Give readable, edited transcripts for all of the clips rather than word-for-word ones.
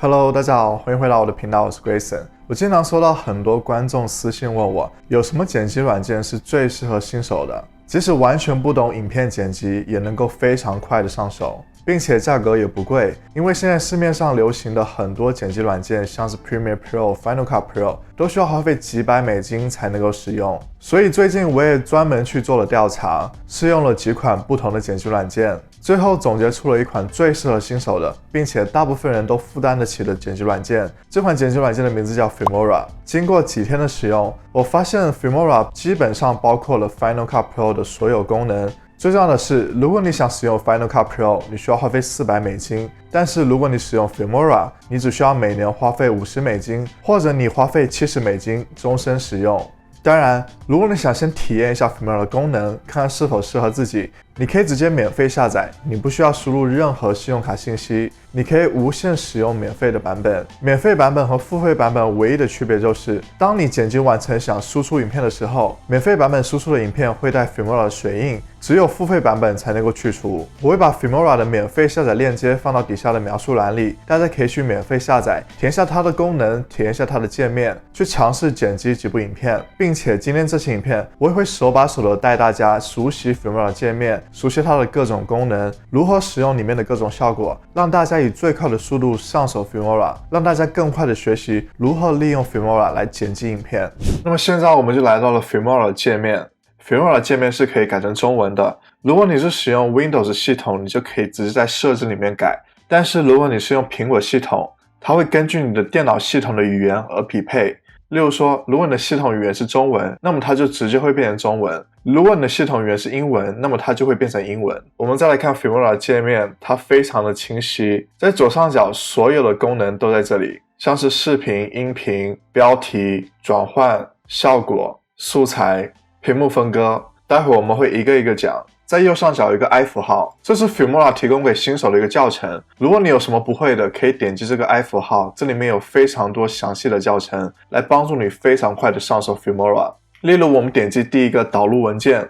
Hello， 大家好，欢迎回到我的频道，我是 Grayson。我经常收到很多观众私信问我，有什么剪辑软件是最适合新手的，即使完全不懂影片剪辑，也能够非常快的上手，并且价格也不贵。因为现在市面上流行的很多剪辑软件，像是 Premiere Pro、Final Cut Pro， 都需要花费几百美金才能够使用。所以最近我也专门去做了调查，试用了几款不同的剪辑软件，最后总结出了一款最适合新手的，并且大部分人都负担得起的剪辑软件。这款剪辑软件的名字叫 Filmora。经过几天的使用，我发现 Filmora 基本上包括了 Final Cut Pro 的所有功能。最重要的是，如果你想使用 Final Cut Pro， 你需要花费400美金，但是如果你使用 Filmora， 你只需要每年花费50美金，或者你花费70美金，终身使用。当然，如果你想先体验一下 Filmora 的功能，看看是否适合自己，你可以直接免费下载，你不需要输入任何信用卡信息，你可以无限使用免费的版本。免费版本和付费版本唯一的区别就是，当你剪辑完成想输出影片的时候，免费版本输出的影片会带 Filmora 的水印，只有付费版本才能够去除。我会把 Filmora 的免费下载链接放到底下的描述栏里，大家可以去免费下载，体验一下它的功能，体验一下它的界面，去尝试剪辑几部影片，并且今天这期影片我也会手把手的带大家熟悉 Filmora 的界面，熟悉它的各种功能，如何使用里面的各种效果，让大家以最快的速度上手 Filmora， 让大家更快的学习如何利用 Filmora 来剪辑影片。那么现在我们就来到了 Filmora 的界面。Filmora 的界面是可以改成中文的，如果你是使用 Windows 系统，你就可以直接在设置里面改，但是如果你是用苹果系统，它会根据你的电脑系统的语言而匹配。例如说，如果你的系统语言是中文，那么它就直接会变成中文；如果你的系统语言是英文，那么它就会变成英文。我们再来看 Filmora 的界面，它非常的清晰，在左上角所有的功能都在这里，像是视频、音频、标题、转换、效果、素材、屏幕分割，待会我们会一个一个讲。在右上角有一个 i 符号，这是 Filmora 提供给新手的一个教程。如果你有什么不会的，可以点击这个 i 符号，这里面有非常多详细的教程，来帮助你非常快的上手 Filmora。例如我们点击第一个导入文件，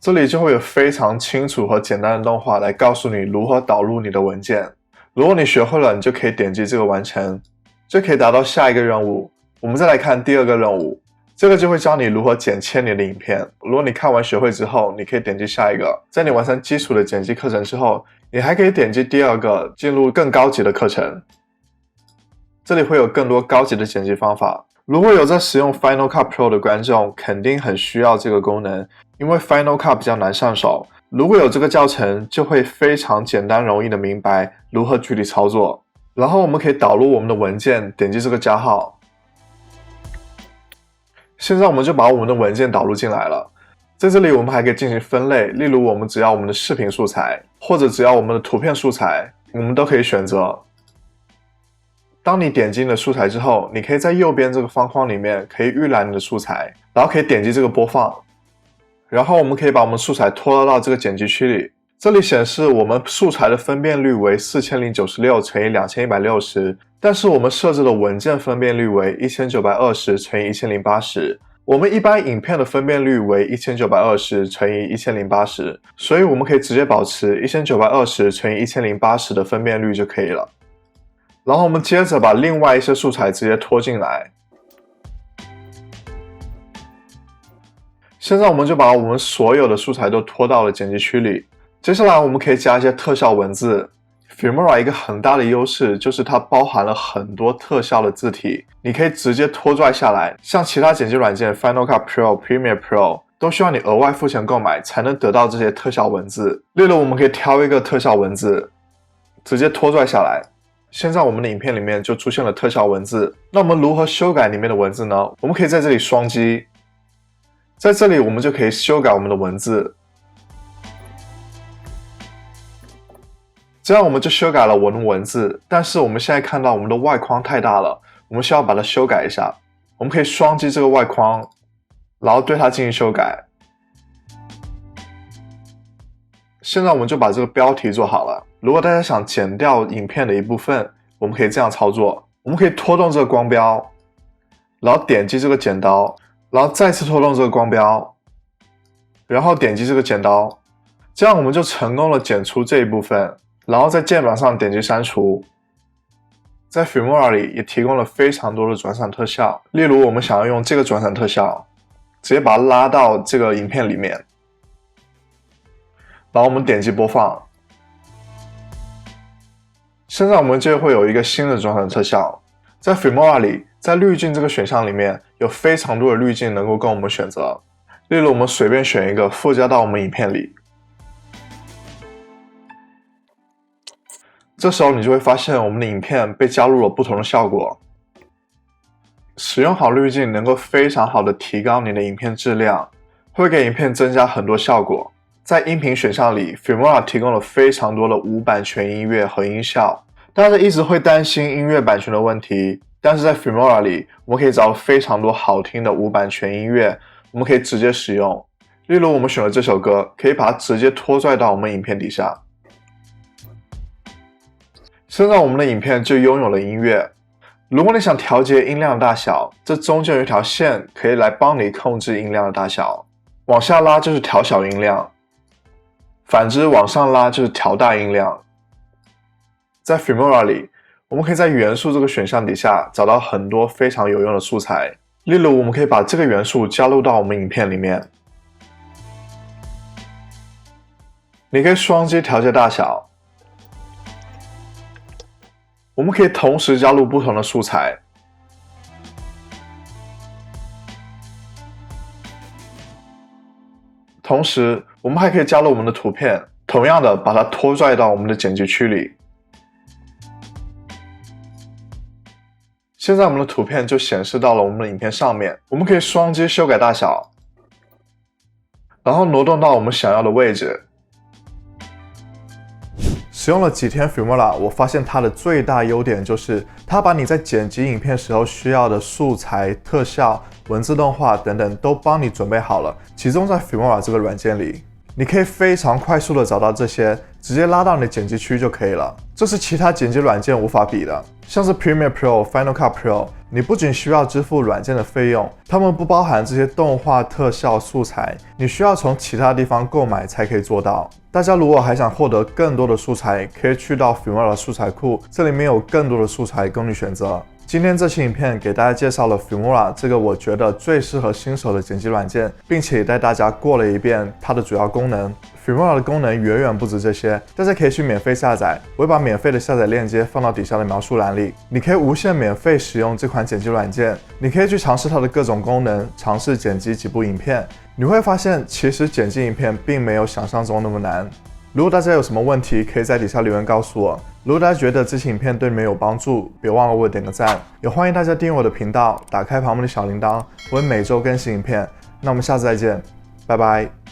这里就会有非常清楚和简单的动画来告诉你如何导入你的文件。如果你学会了，你就可以点击这个完成，就可以达到下一个任务。我们再来看第二个任务，这个就会教你如何剪切你的影片。如果你看完学会之后，你可以点击下一个。在你完成基础的剪辑课程之后，你还可以点击第二个，进入更高级的课程。这里会有更多高级的剪辑方法。如果有在使用 Final Cut Pro 的观众，肯定很需要这个功能，因为 Final Cut 比较难上手。如果有这个教程，就会非常简单容易的明白如何具体操作。然后我们可以导入我们的文件，点击这个加号。现在我们就把我们的文件导入进来了，在这里我们还可以进行分类，例如我们只要我们的视频素材，或者只要我们的图片素材，我们都可以选择。当你点击你的素材之后，你可以在右边这个方框里面可以预览你的素材，然后可以点击这个播放，然后我们可以把我们素材拖拉到这个剪辑区里。这里显示我们素材的分辨率为4096乘以2160，但是我们设置的文件分辨率为1920乘以1080，我们一般影片的分辨率为1920乘以1080，所以我们可以直接保持1920乘以1080的分辨率就可以了。然后我们接着把另外一些素材直接拖进来。现在我们就把我们所有的素材都拖到了剪辑区里。接下来我们可以加一些特效文字。Filmora 一个很大的优势就是它包含了很多特效的字体，你可以直接拖拽下来。像其他剪辑软件 Final Cut Pro、Premiere Pro 都需要你额外付钱购买才能得到这些特效文字。例如我们可以挑一个特效文字，直接拖拽下来。现在我们的影片里面就出现了特效文字。那我们如何修改里面的文字呢？我们可以在这里双击，在这里我们就可以修改我们的文字。这样我们就修改了我们的文字，但是我们现在看到我们的外框太大了，我们需要把它修改一下。我们可以双击这个外框，然后对它进行修改。现在我们就把这个标题做好了。如果大家想剪掉影片的一部分，我们可以这样操作。我们可以拖动这个光标，然后点击这个剪刀，然后再次拖动这个光标，然后点击这个剪刀，这样我们就成功了剪出这一部分。然后在键盘上点击删除，在 Filmora 里也提供了非常多的转闪特效，例如我们想要用这个转闪特效，直接把它拉到这个影片里面，然后我们点击播放，现在我们就会有一个新的转闪特效。在 Filmora 里，在滤镜这个选项里面有非常多的滤镜能够供我们选择，例如我们随便选一个附加到我们影片里，这时候你就会发现我们的影片被加入了不同的效果。使用好滤镜能够非常好的提高你的影片质量，会给影片增加很多效果。在音频选项里 Filmora 提供了非常多的无版权音乐和音效，大家一直会担心音乐版权的问题，但是在 Filmora 里我们可以找到非常多好听的无版权音乐，我们可以直接使用。例如我们选了这首歌，可以把它直接拖拽到我们影片底下。现在我们的影片就拥有了音乐。如果你想调节音量大小，这中间有一条线可以来帮你控制音量的大小，往下拉就是调小音量，反之往上拉就是调大音量。在 Filmora 里，我们可以在元素这个选项底下找到很多非常有用的素材，例如我们可以把这个元素加入到我们影片里面。你可以双击调节大小，我们可以同时加入不同的素材，同时我们还可以加入我们的图片，同样的把它拖拽到我们的剪辑区里。现在我们的图片就显示到了我们的影片上面，我们可以双击修改大小，然后挪动到我们想要的位置。使用了几天 Filmora， 我发现它的最大优点就是它把你在剪辑影片时候需要的素材、特效、文字动画等等都帮你准备好了，集中在 Filmora 这个软件里，你可以非常快速的找到这些，直接拉到你的剪辑区就可以了。这是其他剪辑软件无法比的，像是 Premiere Pro、Final Cut Pro， 你不仅需要支付软件的费用，它们不包含这些动画、特效、素材，你需要从其他地方购买才可以做到。大家如果还想获得更多的素材，可以去到 Filmora 素材库，这里面有更多的素材供你选择。今天这期影片给大家介绍了 Filmora 这个我觉得最适合新手的剪辑软件，并且也带大家过了一遍它的主要功能。Filmora 的功能远远不止这些，大家可以去免费下载，我会把免费的下载链接放到底下的描述栏里，你可以无限免费使用这款剪辑软件，你可以去尝试它的各种功能，尝试剪辑几部影片，你会发现其实剪辑影片并没有想象中那么难。如果大家有什么问题，可以在底下留言告诉我。如果大家觉得这期影片对你们有帮助，别忘了为我点个赞，也欢迎大家订阅我的频道，打开旁边的小铃铛，我会每周更新影片。那我们下次再见，拜拜。